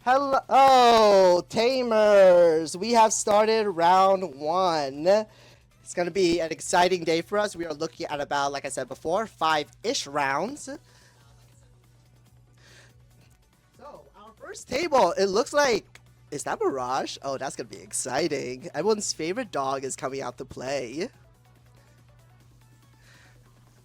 Hello, Tamers! We have started round one. It's going to be an exciting day for us. We are looking at about, like I said before, five-ish rounds. So, our first table, it looks like... Is that Mirage? Oh, that's going to be exciting. Everyone's favorite dog is coming out to play.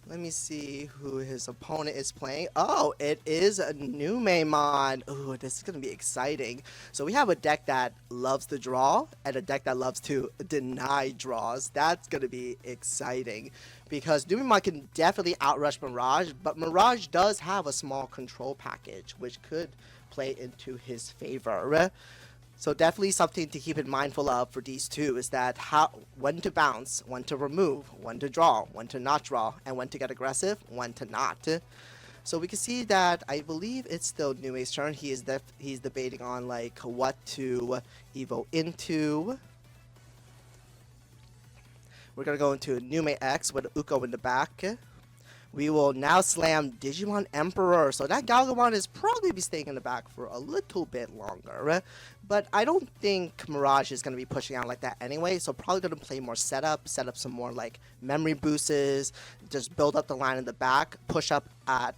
Let me see who his opponent is playing. Oh, it is a Numemon. Ooh, this is going to be exciting. So we have a deck that loves to draw and a deck that loves to deny draws. That's going to be exciting because Numemon can definitely outrush Mirage, but Mirage does have a small control package, which could play into his favor. So definitely something to keep in mindful of for these two is that when to bounce, when to remove, when to draw, when to not draw, and when to get aggressive, when to not. So we can see that I believe it's still Nume's turn. He's debating on like what to evo into. We're gonna go into Nume X with Uko in the back. We will now slam Digimon Emperor. So that Galgamon is probably be staying in the back for a little bit longer. But I don't think Mirage is going to be pushing out like that anyway. So probably going to play more setup, set up some more like memory boosts, just build up the line in the back, push up at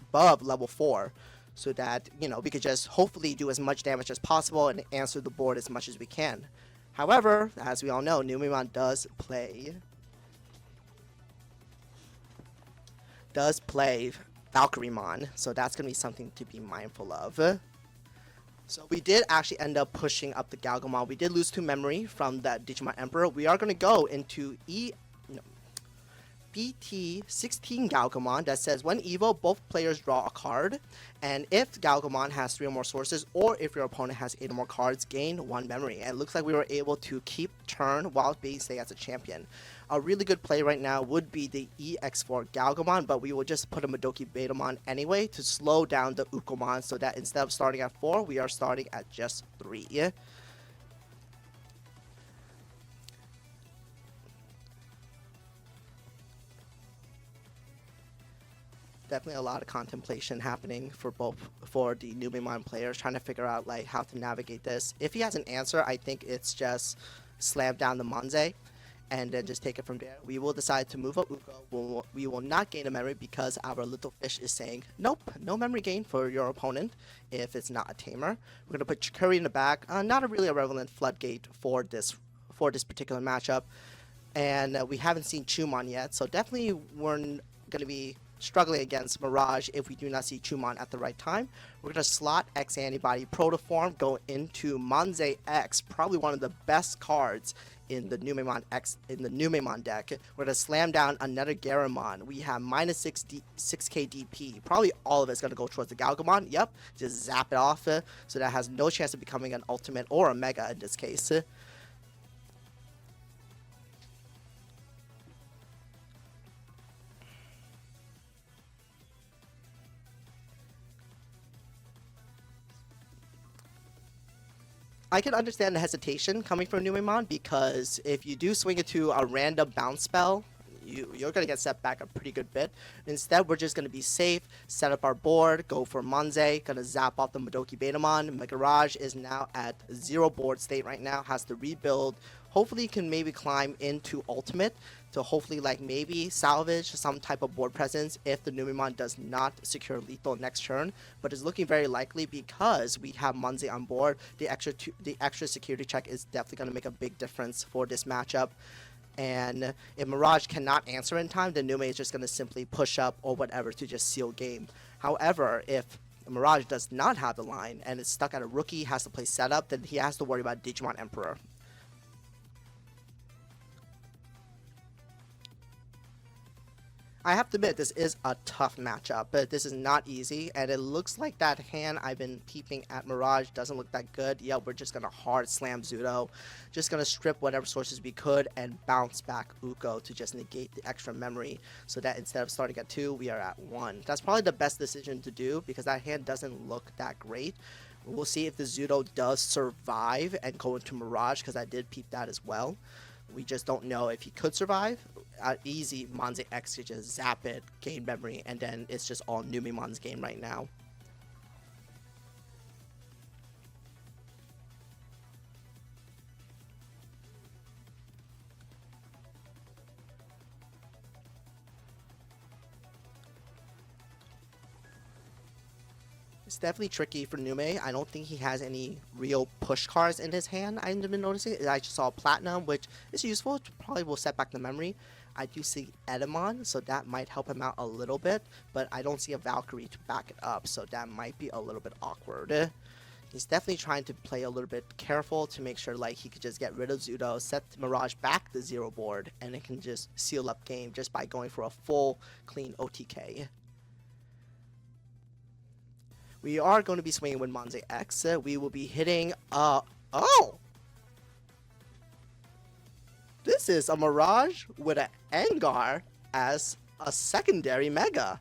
above level 4. So that, you know, we could just hopefully do as much damage as possible and answer the board as much as we can. However, as we all know, Numemon does play Valkyremon, so that's going to be something to be mindful of. So we did actually end up pushing up the Galgamon. We did lose 2 memory from that Digimon Emperor. We are going to go into BT17 Galgamon that says when Evo, both players draw a card, and if Galgamon has 3 or more sources, or if your opponent has 8 or more cards, gain 1 memory. And it looks like we were able to keep turn while being stay as a champion. A really good play right now would be the EX4 Galgamon, but we will just put a Madoki Betamon anyway to slow down the Ukomon so that instead of starting at 4, we are starting at just 3. Definitely a lot of contemplation happening for the Numemon players, trying to figure out like how to navigate this. If he has an answer, I think it's just slam down the Monze and then just take it from there. We will decide to move up Uko. We will not gain a memory because our little fish is saying, nope, no memory gain for your opponent if it's not a tamer. We're going to put Curry in the back. Not a really relevant floodgate for this particular matchup. And we haven't seen Chumon yet, so definitely we're going to be struggling against Mirage if we do not see Chumon at the right time. We're going to slot X Antibody Protoform, go into Monze X, probably one of the best cards in the Numemon X in the Numemon deck. We're going to slam down another Garamon. We have minus 6k DP. Probably all of it's going to go towards the Galgamon. Yep, just zap it off. So that has no chance of becoming an ultimate or a mega in this case. I can understand the hesitation coming from Numemon because if you do swing it to a random bounce spell, you're going to get set back a pretty good bit. Instead, we're just going to be safe, set up our board, go for Monze, going to zap off the Madoki Betamon. Mirage is now at 0 board state right now, has to rebuild. Hopefully can maybe climb into Ultimate to hopefully like maybe salvage some type of board presence if the Numemon does not secure lethal next turn, but it's looking very likely because we have Monze on board. The extra security check is definitely going to make a big difference for this matchup. And if Mirage cannot answer in time, then Nume is just going to simply push up or whatever to just seal game. However, if Mirage does not have the line and is stuck at a rookie, has to play setup, then he has to worry about Digimon Emperor. I have to admit, this is a tough matchup, but this is not easy, and it looks like that hand I've been peeping at Mirage doesn't look that good. Yeah, we're just going to hard slam Zudo, just going to strip whatever sources we could and bounce back Uko to just negate the extra memory so that instead of starting at 2, we are at 1. That's probably the best decision to do because that hand doesn't look that great. We'll see if the Zudo does survive and go into Mirage because I did peep that as well. We just don't know if he could survive. Easy, Monze X could just zap it, gain memory, and then it's just all Numemon's game right now. It's definitely tricky for Nume. I don't think he has any real push cards in his hand. I've been noticing. I just saw Platinum, which is useful. It probably will set back the memory. I do see Edamon, so that might help him out a little bit. But I don't see a Valkyrie to back it up, so that might be a little bit awkward. He's definitely trying to play a little bit careful to make sure like he could just get rid of Zudo, set Mirage back the 0 board, and it can just seal up game just by going for a full clean OTK. We are going to be swinging with Monze X. We will be hitting, oh! This is a Mirage with an Engar as a secondary Mega.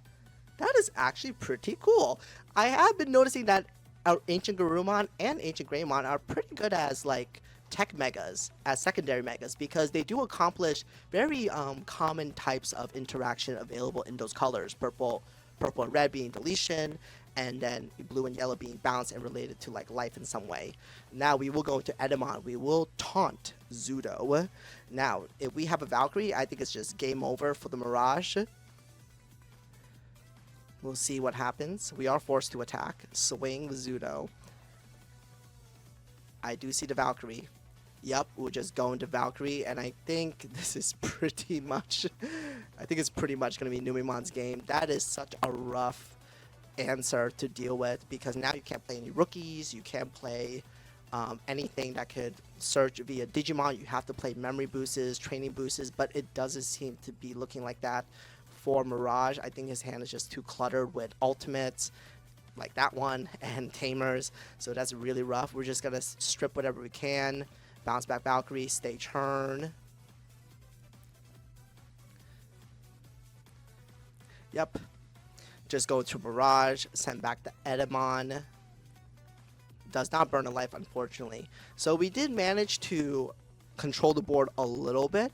That is actually pretty cool. I have been noticing that our Ancient Garurumon and Ancient Greymon are pretty good as like tech megas, as secondary megas, because they do accomplish very common types of interaction available in those colors. Purple and red being deletion, and then blue and yellow being balanced and related to like life in some way. Now we will go into Edamon. We will taunt Zudo. Now, if we have a Valkyrie, I think it's just game over for the Mirage. We'll see what happens. We are forced to attack. Swing with Zudo. I do see the Valkyrie. Yep, we'll just go into Valkyrie, and I think this is pretty much... I think it's pretty much going to be Numemon's game. That is such a rough answer to deal with, because now you can't play any rookies, you can't play anything that could search via Digimon. You have to play memory boosts, training boosts, but it doesn't seem to be looking like that for Mirage. I think his hand is just too cluttered with ultimates, like that one, and tamers, so that's really rough. We're just going to strip whatever we can. Bounce back Valkyrie, stay turn. Yep. Just go to Mirage, send back the Edamon. Does not burn a life, unfortunately. So we did manage to control the board a little bit,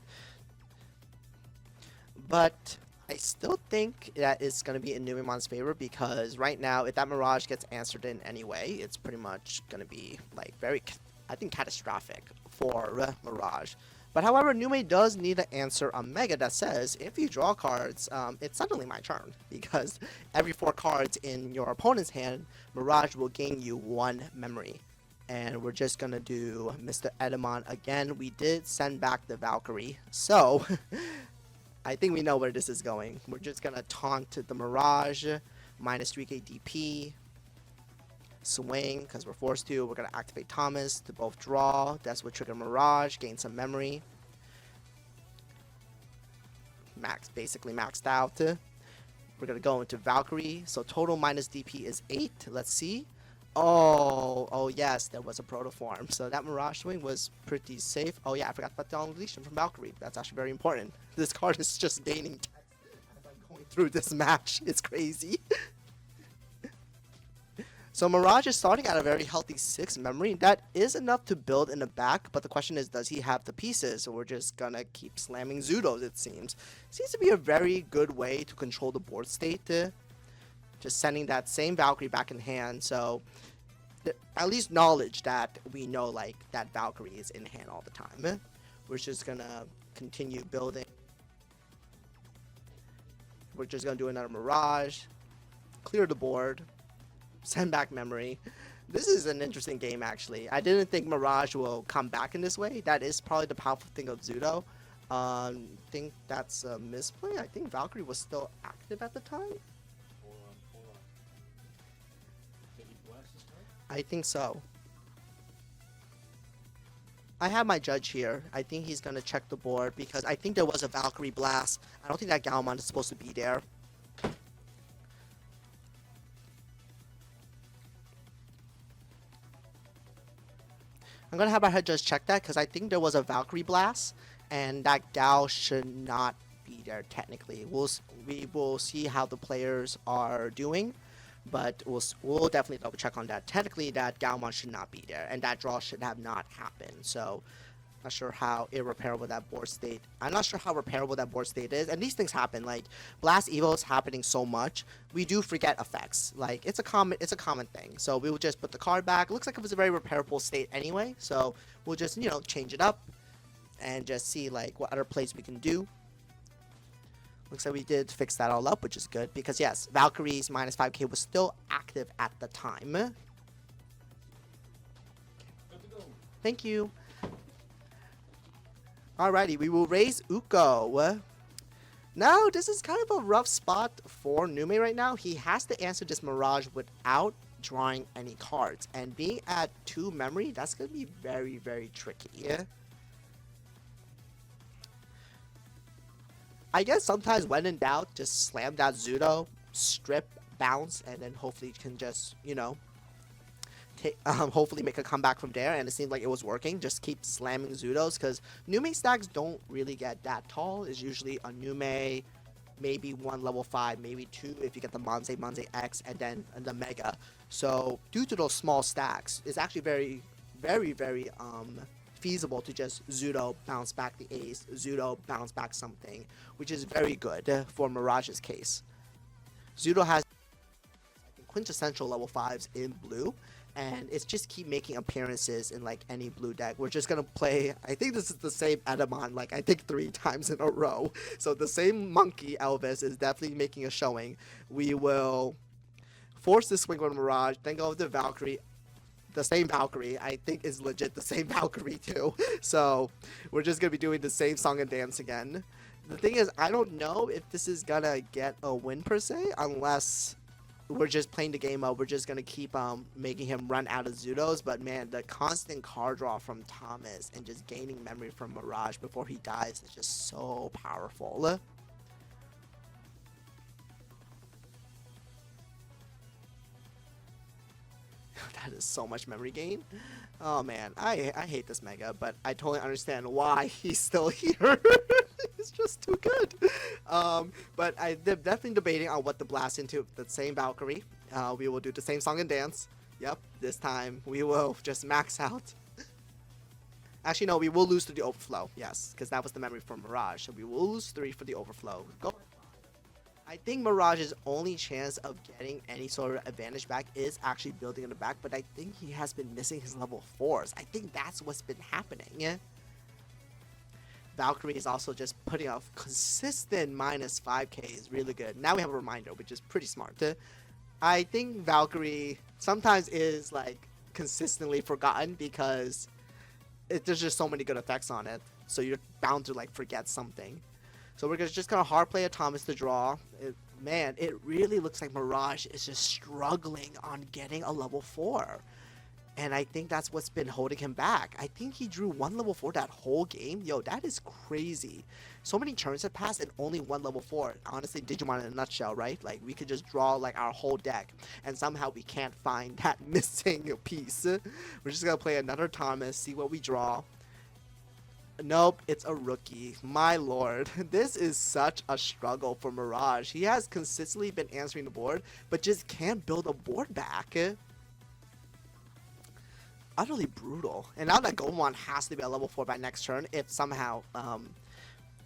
but I still think that it's going to be in Numemon's favor, because right now, if that Mirage gets answered in anyway, it's pretty much going to be like very, I think, catastrophic for Mirage. But however, Nume does need to answer a Mega that says, if you draw cards, it's suddenly my turn. Because every 4 cards in your opponent's hand, Mirage will gain you 1 memory. And we're just going to do Mr. Edamon again. We did send back the Valkyrie. So, I think we know where this is going. We're just going to taunt the Mirage, minus 3k DP. Swing, because we're forced to. We're going to activate Thomas to both draw. That's what trigger Mirage, gain some memory. Basically maxed out. We're going to go into Valkyrie. So total minus DP is 8. Let's see. Oh yes, there was a protoform. So that Mirage swing was pretty safe. Oh yeah, I forgot about the deletion from Valkyrie. That's actually very important. This card is just gaining text as I'm going through this match. It's crazy. So Mirage is starting at a very healthy 6 memory. That is enough to build in the back, but the question is, does he have the pieces? So we're just gonna keep slamming Zudos, it seems. Seems to be a very good way to control the board state. Just sending that same Valkyrie back in hand, so at least knowledge that we know like that Valkyrie is in hand all the time. We're just gonna continue building. We're just gonna do another Mirage, clear the board, send back memory. This is an interesting game, actually. I didn't think Mirage will come back in this way. That is probably the powerful thing of Zudo. I think that's a misplay. I think Valkyrie was still active at the time. Hold on. Did he blast his card? I think so. I have my judge here. I think he's going to check the board, because I think there was a Valkyrie blast. I don't think that Gaomon is supposed to be there. I'm going to have our head judge check that, because I think there was a Valkyrie blast, and that Gao should not be there technically. We will see how the players are doing, but we'll definitely double check on that. Technically, that Gaomon should not be there, and that draw should have not happened. So, not sure how irreparable that board state. I'm not sure how repairable that board state is, and these things happen. Like Blast Evo is happening so much, we do forget effects. Like it's a common thing. So we will just put the card back. It looks like it was a very repairable state anyway. So we'll just change it up, and just see like what other plays we can do. Looks like we did fix that all up, which is good because yes, Valkyrie's minus 5k was still active at the time. Good to go. Thank you. Alrighty, we will raise Uko. Now, this is kind of a rough spot for Nume right now. He has to answer this Mirage without drawing any cards. And being at 2 memory, that's going to be very, very tricky. I guess sometimes when in doubt, just slam that Zudo, strip, bounce, and then hopefully you can just, you know, hopefully make a comeback from there. And it seemed like it was working. Just keep slamming Zudos because Nume stacks don't really get that tall. It's usually a Nume, maybe 1 level 5, maybe 2 if you get the Monze X, and then the Mega. So due to those small stacks, it's actually very, very, very feasible to just Zudo bounce back the ace, Zudo bounce back something, which is very good for Mirage's case. Zudo has quintessential level 5s in blue, and it's just keep making appearances in like any blue deck. We're just gonna play, I think this is the same Edamon, like I think 3 times in a row. So the same monkey Elvis is definitely making a showing. We will force the swing on Mirage, then go with the Valkyrie. The same Valkyrie, I think is legit the same Valkyrie too. So we're just gonna be doing the same song and dance again. The thing is, I don't know if this is gonna get a win per se, unless we're just playing the game up. We're just gonna keep making him run out of Zudos. But man, the constant card draw from Thomas and just gaining memory from Mirage before he dies is just so powerful. That is so much memory gain. Oh man, I hate this Mega, but I totally understand why he's still here. It's just too good. But I'm definitely debating on what to blast into. The same Valkyrie. We will do the same song and dance. Yep, this time we will just max out. Actually, no, we will lose to the overflow. Yes, because that was the memory from Mirage. So we will lose 3 for the overflow. Go. I think Mirage's only chance of getting any sort of advantage back is actually building in the back, but I think he has been missing his level 4s. I think that's what's been happening. Valkyrie is also just putting out consistent minus 5k is really good. Now we have a reminder, which is pretty smart. I think Valkyrie sometimes is like consistently forgotten because there's just so many good effects on it. So you're bound to like forget something. So we're just going to hard play a Thomas to draw. Man, it really looks like Mirage is just struggling on getting a level 4. And I think that's what's been holding him back. I think he drew 1 level 4 that whole game. Yo, that is crazy. So many turns have passed and only 1 level 4. Honestly, Digimon in a nutshell, right? Like, we could just draw, like, our whole deck. And somehow we can't find that missing piece. We're just going to play another Thomas, see what we draw. Nope, it's a rookie. My lord. This is such a struggle for Mirage. He has consistently been answering the board, but just can't build a board back. Utterly brutal. And now that Gomon has to be a level 4 by next turn if somehow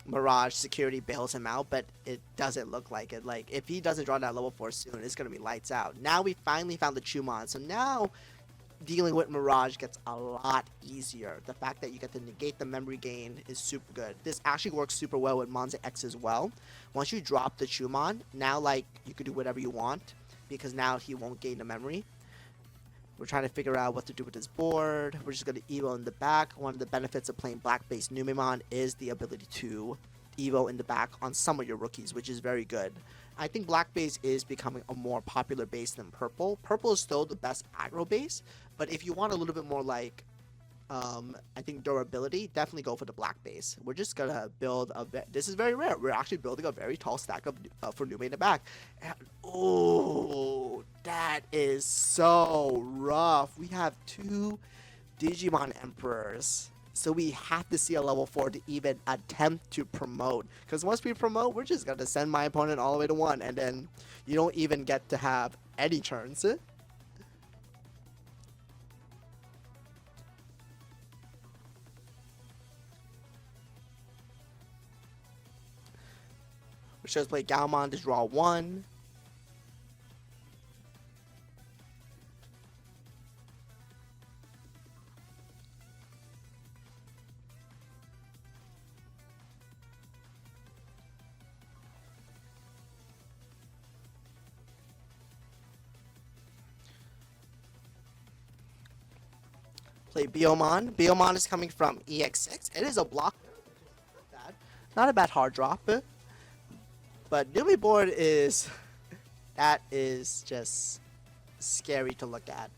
Mirage security bails him out, but it doesn't look like it. Like, if he doesn't draw that level 4 soon, it's going to be lights out. Now we finally found the Chumon, so now dealing with Mirage gets a lot easier. The fact that you get to negate the memory gain is super good. This actually works super well with Monze X as well. Once you drop the Chumon, now like you can do whatever you want because now he won't gain the memory. We're trying to figure out what to do with this board. We're just going to Evo in the back. One of the benefits of playing black-based Numemon is the ability to Evo in the back on some of your rookies, which is very good. I think black base is becoming a more popular base than purple. Purple is still the best aggro base, but if you want a little bit more like, I think durability, definitely go for the black base. We're just gonna build a this is very rare. We're actually building a very tall stack of for Nume in the back. And, oh, that is so rough. We have 2 Digimon Emperors. So we have to see a level 4 to even attempt to promote. Because once we promote, we're just going to send my opponent all the way to 1. And then you don't even get to have any turns. We're just play Gaomon to draw 1. Play Biomon. Biomon is coming from EX6. It is a block. Not a bad hard drop. But Numi board is... that is just scary to look at.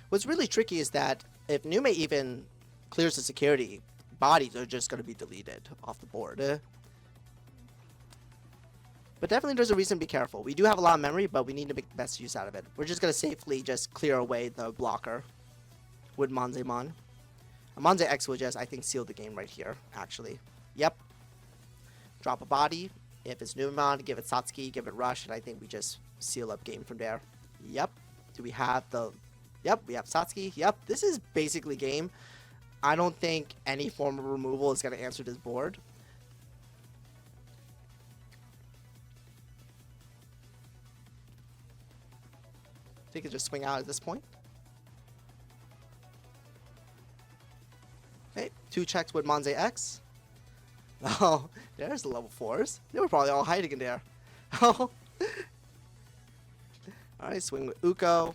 What's really tricky is that if Nume even clears the security, bodies are just going to be deleted off the board. But definitely there's a reason to be careful. We do have a lot of memory, but we need to make the best use out of it. We're just going to safely just clear away the blocker with Monzemon. Monze X will just, I think, seal the game right here, actually. Yep. Drop a body. If it's Numemon, give it Satsuki, give it Rush, and I think we just seal up game from there. Yep. Do we have the... Yep, we have Satsuki. Yep, this is basically game. I don't think any form of removal is going to answer this board. I think it just swing out at this point. Okay, 2 checks with Monze X. Oh, there's the level 4s. They were probably all hiding in there. Oh. Alright, swing with Uko.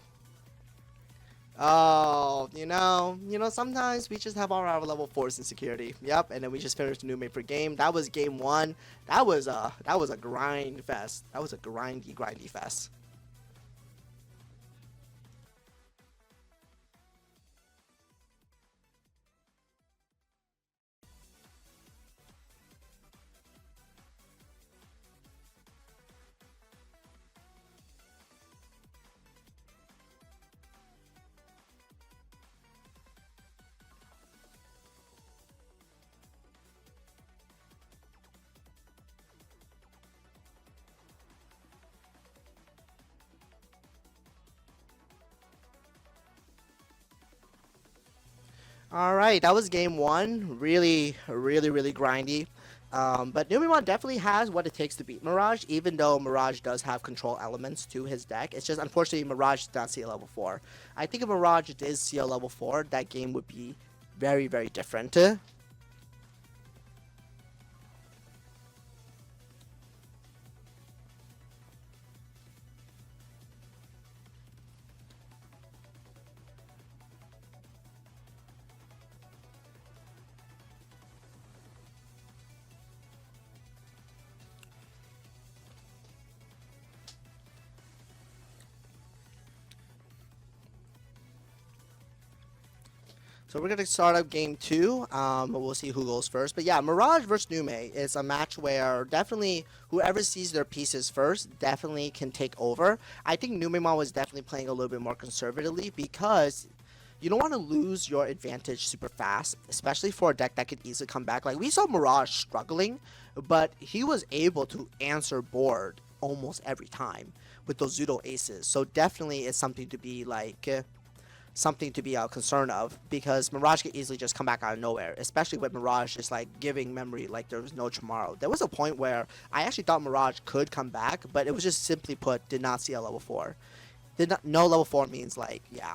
Oh, you know, sometimes we just have all our level 4s in security. Yep, and then we just finished Nume per game. That was game 1. That was a grind fest. That was a grindy fest. Alright, that was game 1. Really grindy. But Numemon definitely has what it takes to beat Mirage, even though Mirage does have control elements to his deck. It's just, unfortunately, Mirage does not see a level 4. I think if Mirage did see a level 4, that game would be very different. So we're going to start up game 2. We'll see who goes first. But yeah, Mirage versus Nume is a match where definitely whoever sees their pieces first definitely can take over. I think Numemon was definitely playing a little bit more conservatively because you don't want to lose your advantage super fast, especially for a deck that could easily come back. Like, we saw Mirage struggling, but he was able to answer board almost every time with those Zudo aces. So definitely it's something to be like... something to be concerned of, because Mirage could easily just come back out of nowhere, especially with Mirage just like giving memory like there was no tomorrow. There was a point where I actually thought Mirage could come back, but it was just simply put, did not see a level 4. No level 4 means like, yeah,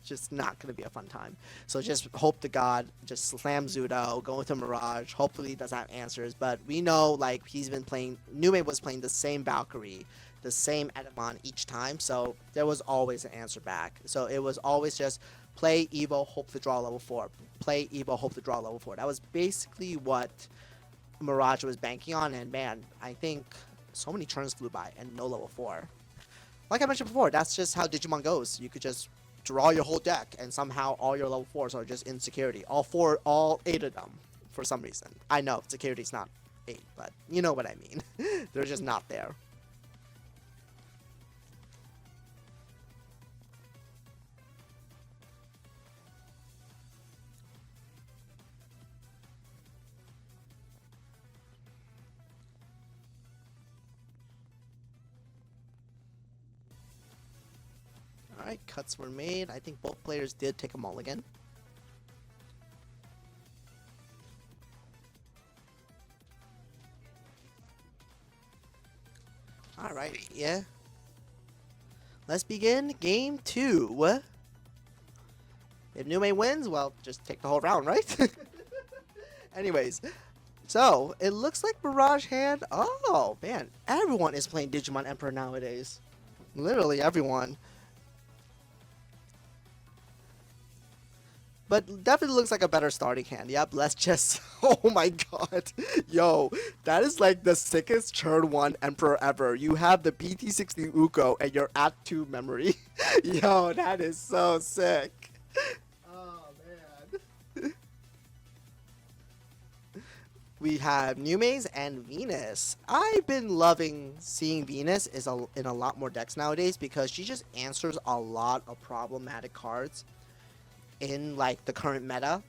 just not going to be a fun time. So just hope to God, just slam Zudo, go into Mirage, hopefully he doesn't have answers, but we know like he's been playing, Nume was playing the same Valkyrie, the same Edamon each time, so there was always an answer back. So it was always just play Evo, hope to draw level 4. Play Evo, hope to draw level 4. That was basically what Mirage was banking on, and man, I think so many turns flew by and no level 4. Like I mentioned before, that's just how Digimon goes. You could just draw your whole deck and somehow all your level 4s are just in security. All 8 of them, for some reason. I know, security's not 8, but you know what I mean. They're just not there. Alright, cuts were made. I think both players did take a mulligan. Alrighty, yeah. Let's begin game 2. If Nume wins, well, just take the whole round, right? Anyways, so it looks like Mirage Hand. Oh man, everyone is playing Digimon Emperor nowadays. Literally everyone. But definitely looks like a better starting hand. Yep, let's just... Oh my god. Yo, that is like the sickest turn 1 Emperor ever. You have the BT17 Uko and you're at 2 memory. Yo, that is so sick. Oh man. We have Numes and Venus. I've been loving seeing Venus in a lot more decks nowadays because she just answers a lot of problematic cards in like the current meta.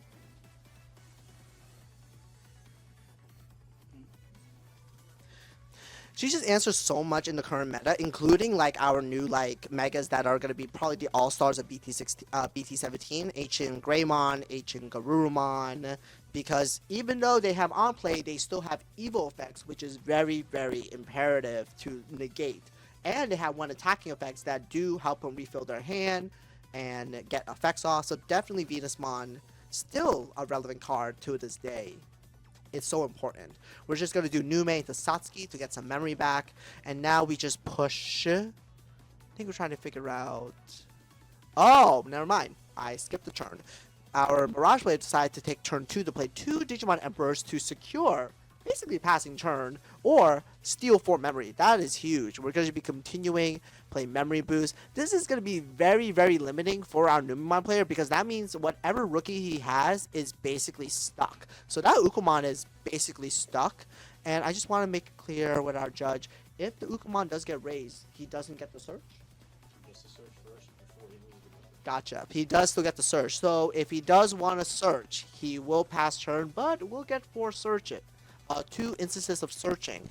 She just answers so much in the current meta, including like our new like megas that are gonna be probably the all stars of BT17, Ancient Greymon, Ancient Garurumon, because even though they have on play, they still have evil effects, which is very very imperative to negate, and they have one attacking effects that do help them refill their hand and get effects off. So definitely Venusmon, still a relevant card to this day. It's so important. We're just going to do Nume to Satsuki to get some memory back. And now we just push. I think we're trying to figure out... Oh, never mind. I skipped the turn. Our Mirage player decided to take turn 2 to play 2 Digimon Emperors to secure basically passing turn or steal 4 memory. That is huge. We're going to be continuing play memory boost. This is going to be very very limiting for our Numemon player because that means whatever rookie he has is basically stuck. So that Ukomon is basically stuck, and I just want to make it clear with our judge, if the Ukomon does get raised, he doesn't get the search. He gets the search first before he moves the button. Gotcha. He does still get the search. So if he does want to search, he will pass turn, but we'll get 4 search it. 2 instances of searching.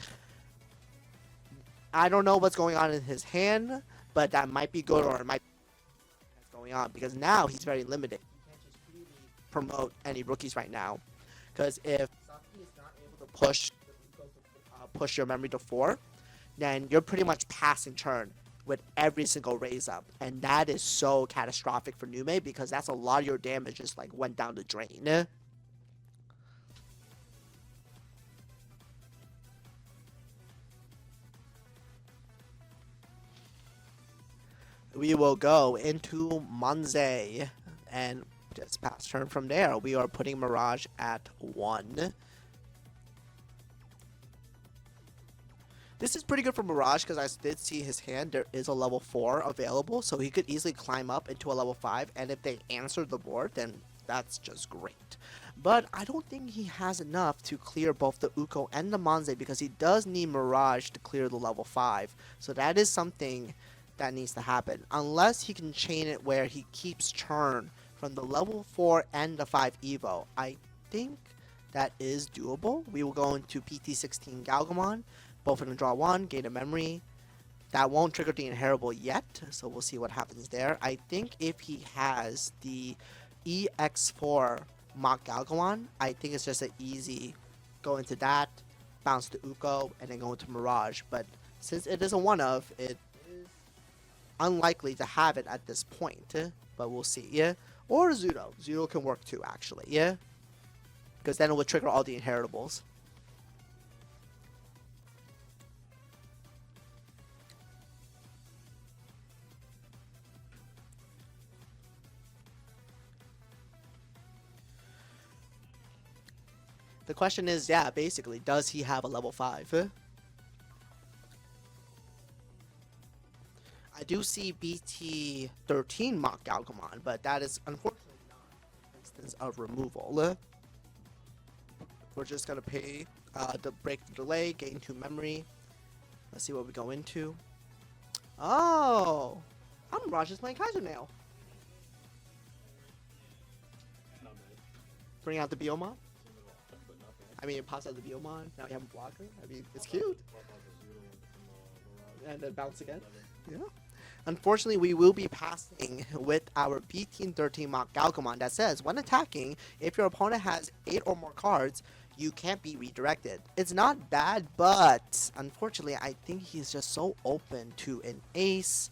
I don't know what's going on in his hand, but that might be good or it might be what's going on because now he's very limited. He can't just really promote any rookies right now, because if Saki is not able to push your memory to 4, then you're pretty much passing turn with every single raise up, and that is so catastrophic for Nume because that's a lot of your damage just like went down the drain. We will go into Monze and just pass turn from there. We are putting Mirage at 1. This is pretty good for Mirage because I did see his hand. There is a level 4 available, so he could easily climb up into a level 5, and if they answer the board, then that's just great. But I don't think he has enough to clear both the Uko and the Monze because he does need Mirage to clear the level 5. So that is something that needs to happen, unless he can chain it where he keeps turn from the level 4 and the 5 Evo. I think that is doable. We will go into BT16 Gaogamon, both of them draw 1, gain a memory. That won't trigger the inheritable yet, so we'll see what happens there. I think if he has the EX4 Mock Gaogamon, I think it's just an easy go into that, bounce to Uko, and then go into Mirage. But since it is a one of, it unlikely to have it at this point, but we'll see. Yeah, or Zudo. Zudo can work too, actually. Yeah, because then it would trigger all the inheritables. The question is, yeah, basically, does he have a level 5? I do see BT13 Mock Gaogamon, but that is unfortunately not an instance of removal. We're just going to pay the break the delay, gain 2 memory. Let's see what we go into. Oh! I'm Raj playing Kaiser now. Not bad. Bring out the Biomon. But not bad. I mean, it pops out the Biomon. Now we have a blocker. I mean, it's cute. And then bounce again. Yeah. Unfortunately, we will be passing with our BT13 Mock Gaogamon that says, when attacking, if your opponent has 8 or more cards, you can't be redirected. It's not bad, but unfortunately, I think he's just so open to an ace,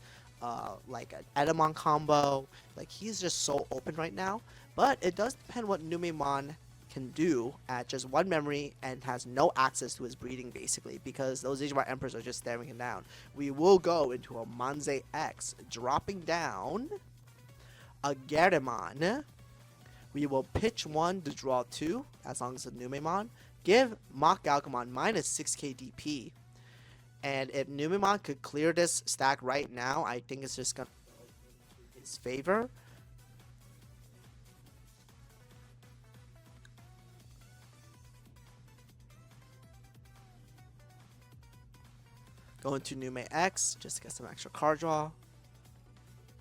like an Edamon combo. Like he's just so open right now. But it does depend what Numemon can do at just one memory and has no access to his breeding basically because those Digimon Emperors are just staring him down. We will go into a Manze X, dropping down a Garamon. We will pitch 1 to draw 2 as long as it's a Numemon. Give Miragegaogamon minus 6k DP. And if Numemon could clear this stack right now, I think it's just going to go in his favor. Go into Nume X just to get some extra card draw.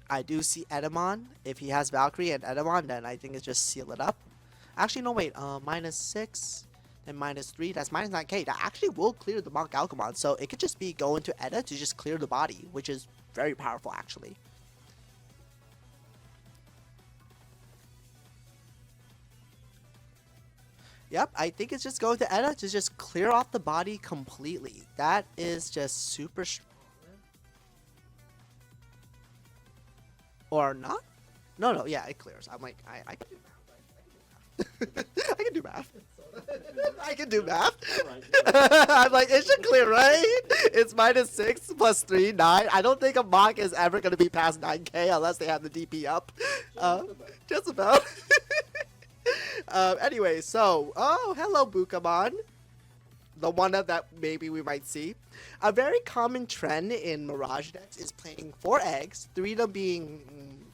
I do see Edamon. If he has Valkyrie and Edamon, then I think it's just seal it up. Actually, no, wait. Minus 6 and minus 3. That's minus 9k. That actually will clear the Miragegaogamon. So it could just be going to Eda to just clear the body, which is very powerful, actually. Yep, I think it's just going to Eda to just clear off the body completely. That is just super strong. Or not? No, yeah, it clears. I'm like, I can do math. I can do math. I can do math. I'm like, it should clear, right? It's minus 6 plus 3, 9. I don't think a mock is ever going to be past 9k unless they have the DP up. Just about. Anyway, so, oh, hello, Bukamon. The one that maybe we might see. A very common trend in Mirage decks is playing 4 eggs, 3 of them being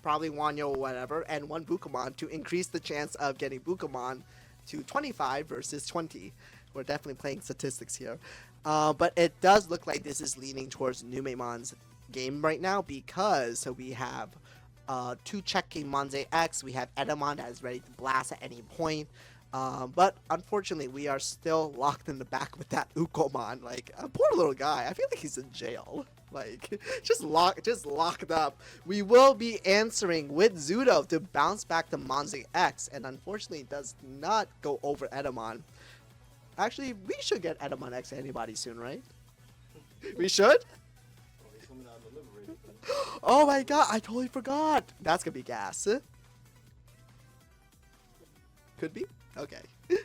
probably Wanyo or whatever, and 1 Bukamon to increase the chance of getting Bukamon to 25 versus 20. We're definitely playing statistics here. But it does look like this is leaning towards Numemon's game right now because we have 2 checking Manze X, we have Edamon that is ready to blast at any point. But unfortunately, we are still locked in the back with that Ukomon. Like, a poor little guy. I feel like he's in jail. Like, just locked up. We will be answering with Zudo to bounce back to Manze X, and unfortunately, it does not go over Edamon. Actually, we should get Edamon X to anybody soon, right? We should? Oh my god, I totally forgot. That's gonna be gas. Could be? Okay. You know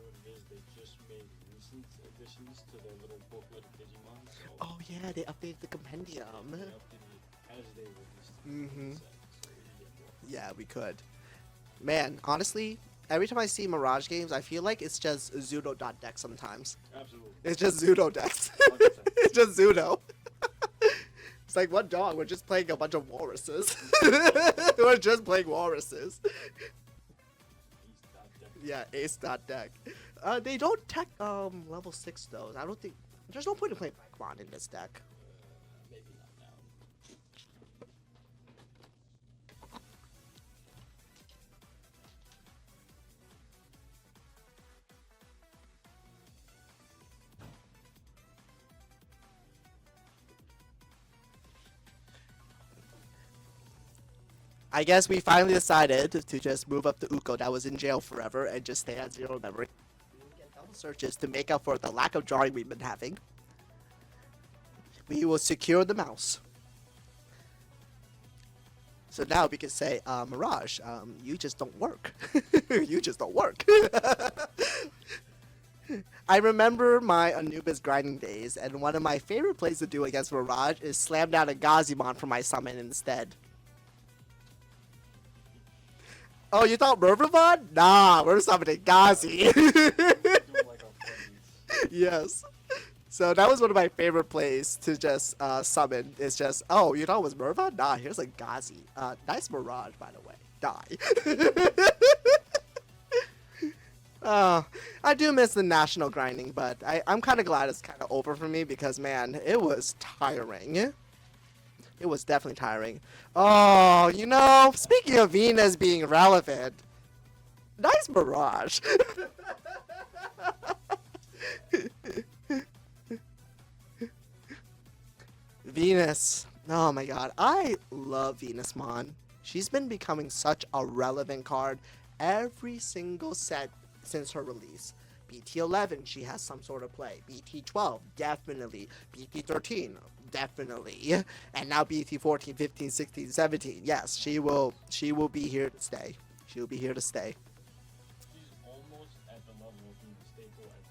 what it is? They just made recent additions to their little booklet of Digimon. So Oh yeah, they updated the compendium. they updated it as they released the Mhm. set, so we can get more. Yeah, we could. Man, honestly, every time I see Mirage games, I feel like it's just Zudo deck sometimes. Absolutely. It's just Zudo decks. 100%. It's just Zudo. It's like, what dog? We're just playing a bunch of walruses. We're just playing walruses. Yeah, ace dot deck. They don't tech level 6 though. I don't think there's no point in playing Blackmon in this deck. Maybe not now. I guess we finally decided to just move up the Uko that was in jail forever and just stay at 0 memory. We will get double searches to make up for the lack of drawing we've been having. We will secure the mouse. So now we can say, Mirage, you just don't work. You just don't work. I remember my Anubis grinding days, and one of my favorite plays to do against Mirage is slam down a Gazimon for my summon instead. Oh, you thought Mervamon? Nah, we're summoning Gazi. Doing like our buddies. Yes. So that was one of my favorite plays to just summon. It's just, oh, you thought it was Merva? Nah, here's a Gazi. Nice Mirage, by the way. Die. I do miss the national grinding, but I'm kind of glad it's kind of over for me because, man, it was tiring. It was definitely tiring. Oh, you know, speaking of Venus being relevant, nice Mirage. Venus. Oh my god. I love Venusmon. She's been becoming such a relevant card every single set since her release. BT11, she has some sort of play. BT12, definitely. BT13, definitely. And now BT14, 15, 16, 17. Yes, she will be here to stay. She'll be here to stay. She's almost at the level of being a staple at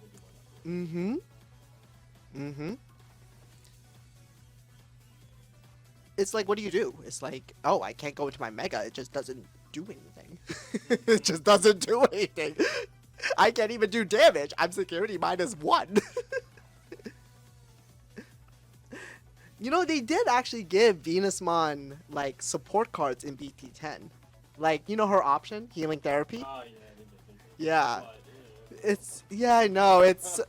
Digimon. Mm-hmm. Mm-hmm. It's like, what do you do? It's like, oh, I can't go into my Mega. It just doesn't do anything. It just doesn't do anything. I can't even do damage. I'm security -1. You know, they did actually give Venusmon, like, support cards in BT10. Like, you know her option? Healing Therapy? Ah, yeah, they did. Yeah. But, It's, yeah, I know, it's...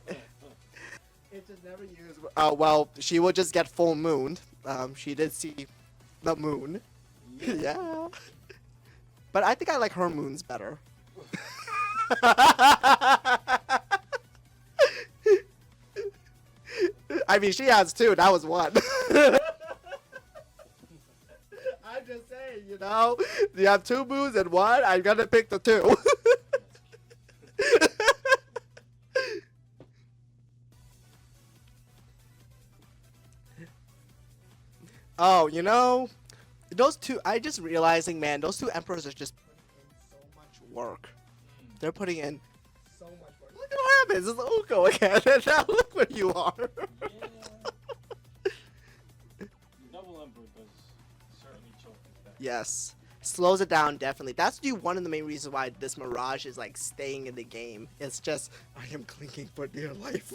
It's just never used. Well, she will just get full mooned. She did see the moon. Yeah. But I think I like her moons better. I mean, she has two. That was one. I'm just saying, you know, you have two moons and one. I'm gonna pick the two. Oh, you know, those two. I just realizing, man, those two emperors are just putting in so much work. They're putting in so much work. Look at what happens. It's Oko again. And now look where you are. Yeah. Double Emperor does certainly choke with that. Yes. Slows it down, definitely. That's one of the main reasons why this Mirage is like staying in the game. It's just, I am clinging for dear life.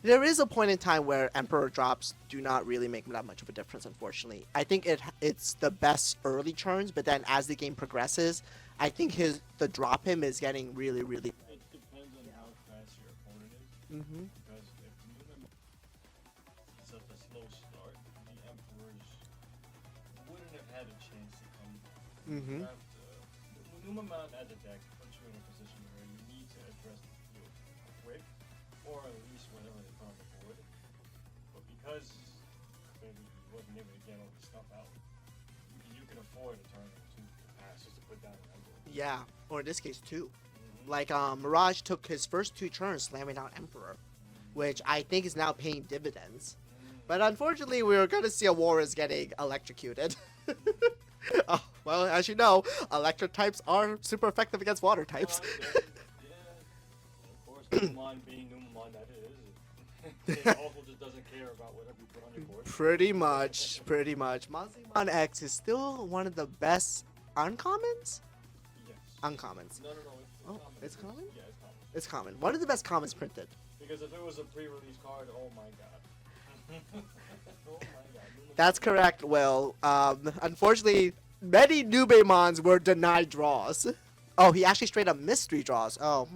There is a point in time where Emperor drops do not really make that much of a difference, unfortunately. I think it's the best early turns, but then as the game progresses, I think the drop him is getting really, really... It depends on how fast your opponent is. Mm-hmm. Because if Numemon is at a slow start, the Emperors wouldn't have had a chance to come back. Mm-hmm. You have to, Numemon as a deck puts you in a position where you need to address the field quick, or at least whenever they put on the board. But because maybe he wasn't able to get all the stuff out, you can afford a turn or two passes to put down an Emperor. Yeah, or in this case, two. Mm-hmm. Like, Mirage took his first 2 turns slamming down Emperor, which I think is now paying dividends. But unfortunately, we're going to see a Warriors getting electrocuted. Oh, well, as you know, electric types are super effective against water types. Yeah. Of course, Numemon being Numemon that is. Also just doesn't care about whatever you put on your board. Pretty much, pretty much. Monzimon X is still one of the best uncommons? Yes. Uncommons. No, Oh, common. it's common? Yeah, it's common. It's common. One of the best commons printed. Because if it was a pre-release card, oh my god. Oh my god. That's correct, Will. Unfortunately, many Numemons were denied draws. Oh, he actually straight up missed 3 draws. Oh,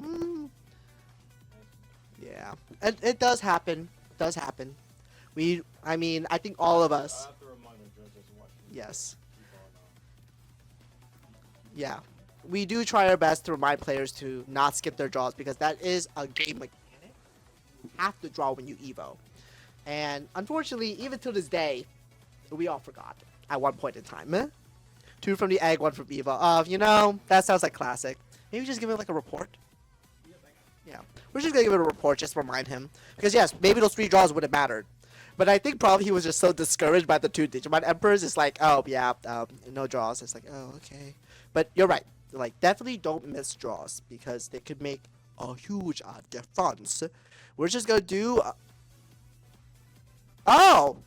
yeah. It does happen. Does happen. I mean, I think all of I us. have to remind our judges to watch. Yes. Keep on, Yeah. We do try our best to remind players to not skip their draws because that is a game mechanic. You have to draw when you Evo. And unfortunately, even to this day, we all forgot at one point in time. 2 from the egg, 1 from Evo. You know, that sounds like classic. Maybe just give him like a report. Yeah, we're just gonna give it a report just to remind him. Because yes, maybe those 3 draws would have mattered. But I think probably he was just so discouraged by the 2 Digimon Emperors. It's like, oh yeah, no draws. It's like, oh okay. But you're right. Like, definitely don't miss draws because they could make a huge difference. We're just gonna do. Oh!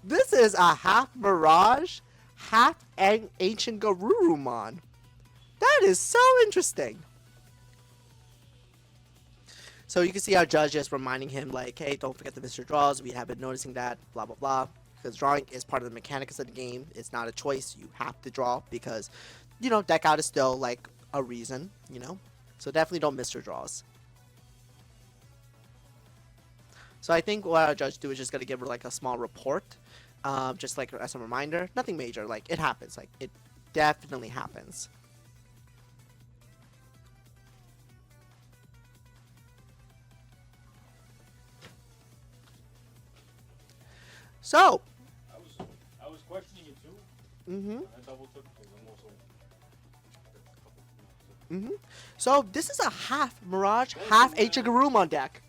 This is a half Mirage, half Ancient Garurumon. That is so interesting. So you can see our judge just reminding him, like, hey, don't forget to miss your draws. We have been noticing that, blah, blah, blah. Because drawing is part of the mechanics of the game. It's not a choice. You have to draw because, you know, deck out is still, like, a reason, you know. So definitely don't miss your draws. So I think what our judge do is just going to give her, like, a small report. Just, like, as a reminder. Nothing major. Like, it happens. Like, it definitely happens. So, I was questioning it too. mm-hmm, And I double took because I'm also a couple. mm-hmm. So this is a half Mirage, Welcome, half man. Ichigarumon deck.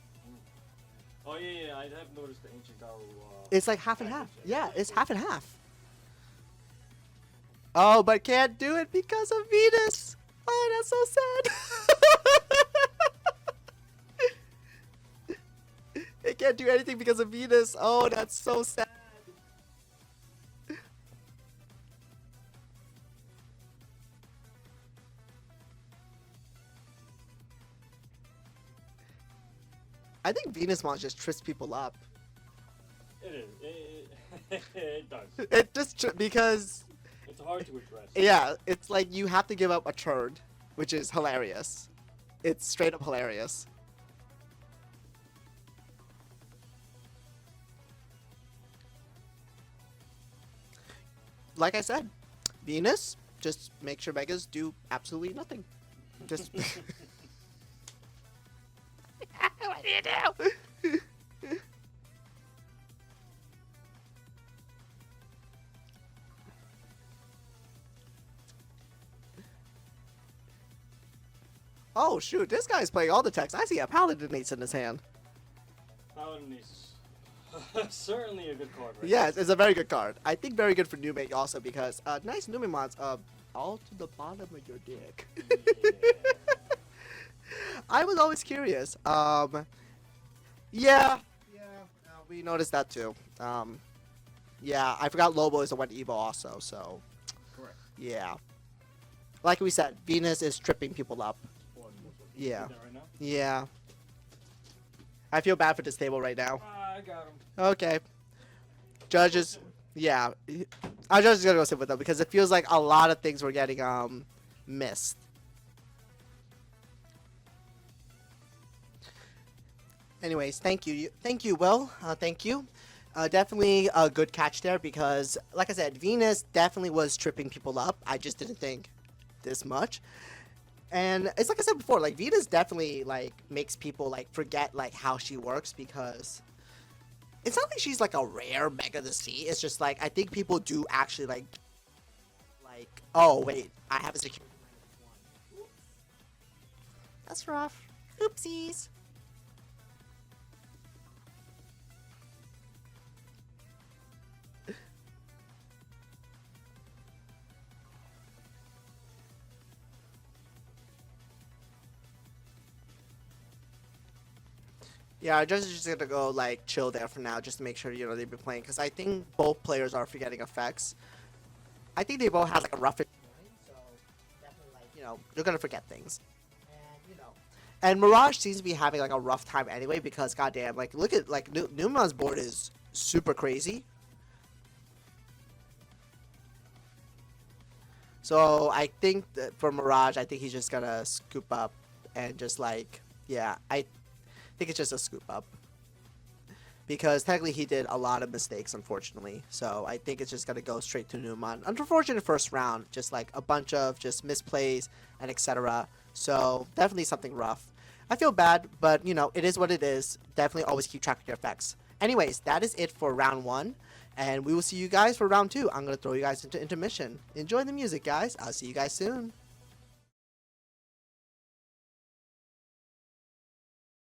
Oh yeah, I have noticed the ancient Daru. It's like half and half. package. Yeah, it's cool. half and half. Oh, but can't do it because of Venus. Oh, that's so sad. It can't do anything because of Venus. Oh, that's so sad. I think Venusmon just trips people up. It is. It does. It just because It's hard to address. yeah, it's like you have to give up a turn, which is hilarious. It's straight up hilarious. Like I said, Venus, just make sure Megas do absolutely nothing. Just what do you do? Oh shoot, this guy's playing all the techs. I see a Paladin Ace in his hand. Paladin is certainly a good card, right? Yes, it's a very good card. I think very good for Numemon also because nice Numemons all to the bottom of your dick. Yeah. I was always curious. Yeah, we noticed that too. Yeah, I forgot Lobo is the one Evo also, so Correct. yeah. Like we said, Venus is tripping people up. Yeah. That right now? Yeah. I feel bad for this table right now. I got him. Okay. Judges, yeah. Our judge is gonna go sit with them because it feels like a lot of things were getting missed. Anyways, thank you, Will. Thank you. Definitely a good catch there because, like I said, Venus definitely was tripping people up. I just didn't think this much. And it's like I said before, like Venus definitely like makes people like forget like how she works because it's not like she's like a rare Mega to see. It's just like I think people do actually like oh wait, I have a security -1. Oops. That's rough. Oopsies. Yeah, our judges are just gonna go like chill there for now, just to make sure they've been playing. Because I think both players are forgetting effects. I think they both have like a rough mind, so definitely like they're gonna forget things. And Mirage seems to be having like a rough time anyway because goddamn, like look at like Numemon's board is super crazy. So I think that for Mirage, I think he's just gonna scoop up and just like yeah, I think it's just a scoop up. Because technically he did a lot of mistakes, unfortunately. So I think it's just going to go straight to Numemon. Unfortunate first round, just like a bunch of just misplays and etc. So definitely something rough. I feel bad, but it is what it is. Definitely always keep track of your effects. Anyways, that is it for round 1. And we will see you guys for round 2. I'm going to throw you guys into intermission. Enjoy the music, guys. I'll see you guys soon.